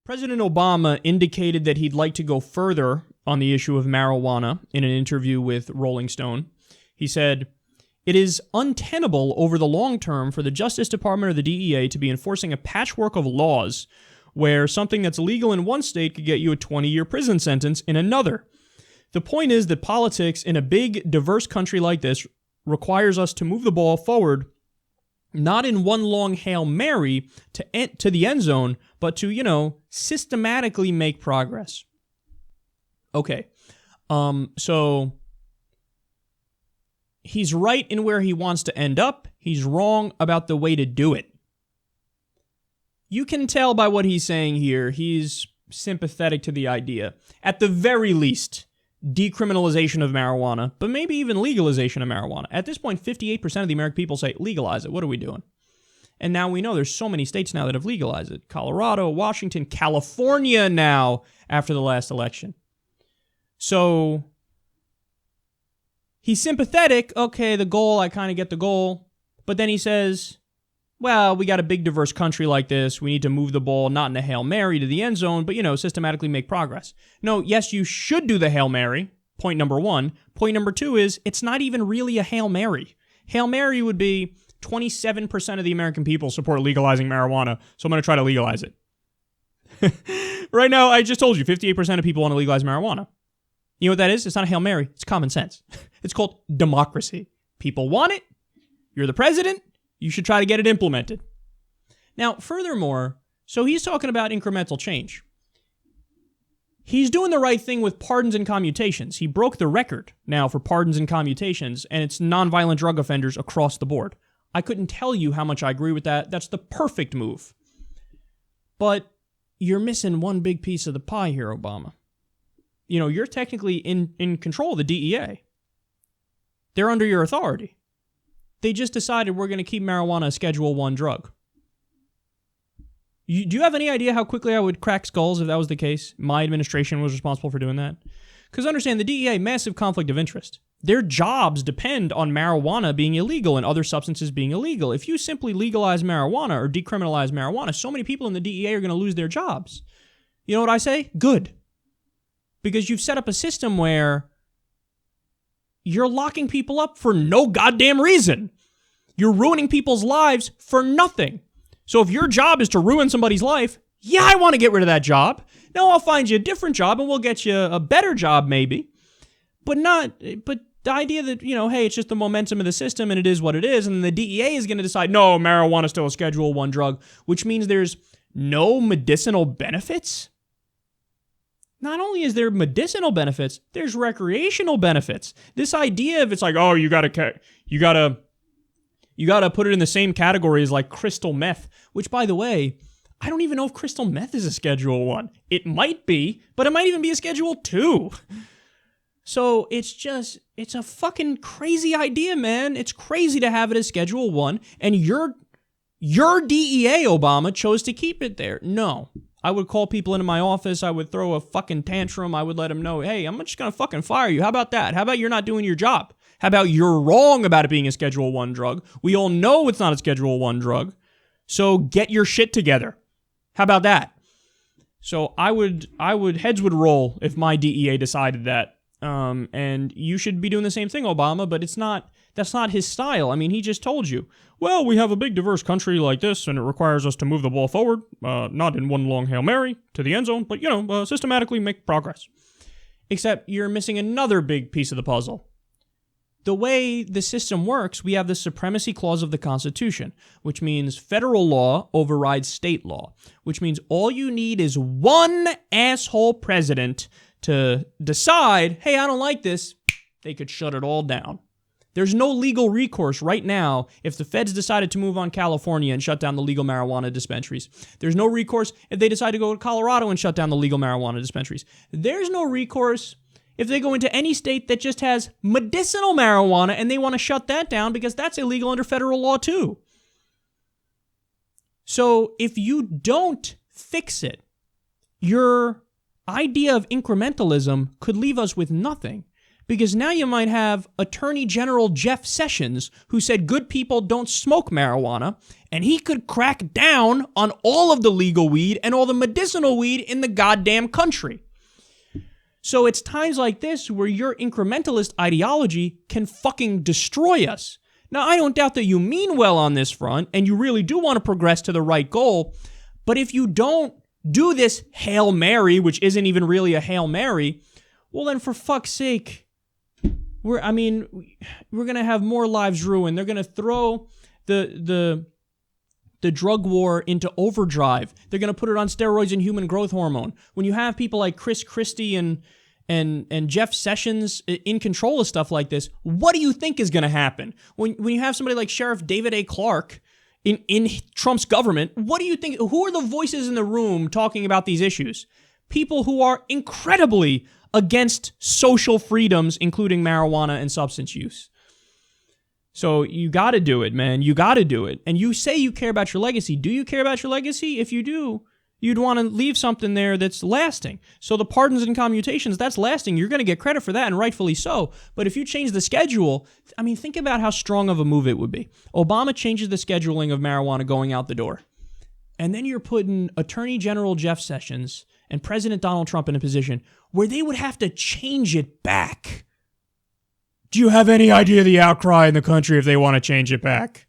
President Obama indicated that he'd like to go further on the issue of marijuana in an interview with Rolling Stone. He said, "It is untenable over the long term for the Justice Department or the DEA to be enforcing a patchwork of laws where something that's legal in one state could get you a 20-year prison sentence in another. The point is that politics in a big, diverse country like this requires us to move the ball forward, not in one long Hail Mary to the end zone, but to, systematically make progress." Okay, so he's right in where he wants to end up. He's wrong about the way to do it. You can tell by what he's saying here, he's sympathetic to the idea. At the very least, decriminalization of marijuana, but maybe even legalization of marijuana. At this point, 58% of the American people say, legalize it. What are we doing? And now we know there's so many states now that have legalized it. Colorado, Washington, California now after the last election. So he's sympathetic. Okay, the goal, I kind of get the goal. But then he says, well, we got a big diverse country like this. We need to move the ball not in a Hail Mary to the end zone, but, systematically make progress. No, yes, you should do the Hail Mary. Point number one. Point number two is it's not even really a Hail Mary. Hail Mary would be 27% of the American people support legalizing marijuana, so I'm going to try to legalize it. Right now, I just told you, 58% of people want to legalize marijuana. You know what that is? It's not a Hail Mary. It's common sense. It's called democracy. People want it. You're the president. You should try to get it implemented. Now, furthermore, so he's talking about incremental change. He's doing the right thing with pardons and commutations. He broke the record now for pardons and commutations, and it's nonviolent drug offenders across the board. I couldn't tell you how much I agree with that. That's the perfect move. But you're missing one big piece of the pie here, Obama. You're technically in control of the DEA. They're under your authority. They just decided we're going to keep marijuana a Schedule I drug. Do you have any idea how quickly I would crack skulls if that was the case? My administration was responsible for doing that? Because understand, the DEA, massive conflict of interest. Their jobs depend on marijuana being illegal and other substances being illegal. If you simply legalize marijuana or decriminalize marijuana, so many people in the DEA are going to lose their jobs. You know what I say? Good. Because you've set up a system where you're locking people up for no goddamn reason. You're ruining people's lives for nothing. So if your job is to ruin somebody's life, yeah, I want to get rid of that job. No, I'll find you a different job and we'll get you a better job maybe. But the idea that, hey, it's just the momentum of the system and it is what it is. And the DEA is going to decide, no, marijuana is still a Schedule I drug, which means there's no medicinal benefits. Not only is there medicinal benefits, there's recreational benefits. This idea of it's like, oh, you gotta put it in the same category as like crystal meth, which, by the way, I don't even know if crystal meth is a Schedule I. It might be, but it might even be a Schedule II. So it's a fucking crazy idea, man. It's crazy to have it as Schedule I, and your DEA, Obama, chose to keep it there. No. I would call people into my office. I would throw a fucking tantrum. I would let them know, hey, I'm just going to fucking fire you. How about that? How about you're not doing your job? How about you're wrong about it being a Schedule I drug? We all know it's not a Schedule I drug. So get your shit together. How about that? So heads would roll if my DEA decided that. And you should be doing the same thing, Obama, but that's not his style. I mean, he just told you, well, we have a big diverse country like this and it requires us to move the ball forward, not in one long Hail Mary to the end zone, but, systematically make progress. Except you're missing another big piece of the puzzle. The way the system works, we have the supremacy clause of the Constitution, which means federal law overrides state law, which means all you need is one asshole president to decide, hey, I don't like this, they could shut it all down. There's no legal recourse right now if the feds decided to move on California and shut down the legal marijuana dispensaries. There's no recourse if they decide to go to Colorado and shut down the legal marijuana dispensaries. There's no recourse if they go into any state that just has medicinal marijuana and they want to shut that down because that's illegal under federal law too. So if you don't fix it, your idea of incrementalism could leave us with nothing. Because now you might have Attorney General Jeff Sessions, who said good people don't smoke marijuana, and he could crack down on all of the legal weed and all the medicinal weed in the goddamn country. So it's times like this where your incrementalist ideology can fucking destroy us. Now, I don't doubt that you mean well on this front, and you really do want to progress to the right goal, but if you don't do this Hail Mary, which isn't even really a Hail Mary, well then for fuck's sake, we're going to have more lives ruined. They're going to throw the drug war into overdrive. They're going to put it on steroids and human growth hormone. When you have people like Chris Christie and Jeff Sessions in control of stuff like this, what do you think is going to happen? When you have somebody like Sheriff David A. Clark in Trump's government, what do you think? Who are the voices in the room talking about these issues? People who are incredibly against social freedoms, including marijuana and substance use. So you got to do it, man. You got to do it. And you say you care about your legacy. Do you care about your legacy? If you do, you'd want to leave something there that's lasting. So the pardons and commutations, that's lasting. You're going to get credit for that, and rightfully so. But if you change the schedule, I mean, think about how strong of a move it would be. Obama changes the scheduling of marijuana going out the door. And then you're putting Attorney General Jeff Sessions and President Donald Trump in a position where they would have to change it back. Do you have any idea the outcry in the country if they want to change it back?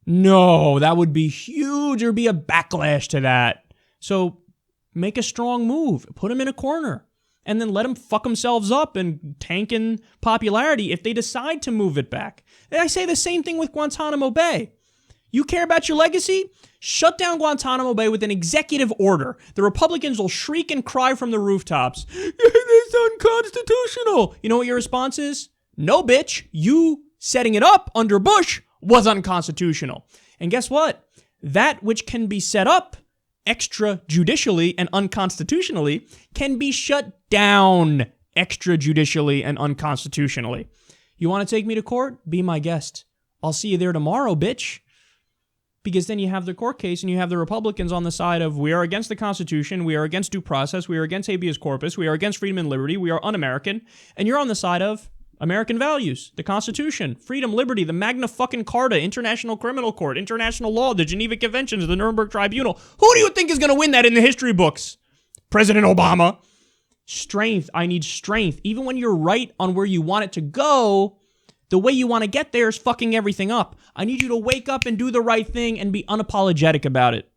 No, that would be huge. There'd be a backlash to that. So make a strong move. Put them in a corner. And then let them fuck themselves up and tank in popularity if they decide to move it back. And I say the same thing with Guantanamo Bay. You care about your legacy? Shut down Guantanamo Bay with an executive order. The Republicans will shriek and cry from the rooftops. It's unconstitutional. You know what your response is? No, bitch. You setting it up under Bush was unconstitutional. And guess what? That which can be set up extrajudicially and unconstitutionally can be shut down extrajudicially and unconstitutionally. You want to take me to court? Be my guest. I'll see you there tomorrow, bitch. Because then you have the court case and you have the Republicans on the side of we are against the Constitution, we are against due process, we are against habeas corpus, we are against freedom and liberty, we are un-American, and you're on the side of American values, the Constitution, freedom, liberty, the Magna fucking Carta, International Criminal Court, international law, the Geneva Conventions, the Nuremberg Tribunal. Who do you think is going to win that in the history books? President Obama. Strength. I need strength. Even when you're right on where you want it to go, the way you want to get there is fucking everything up. I need you to wake up and do the right thing and be unapologetic about it.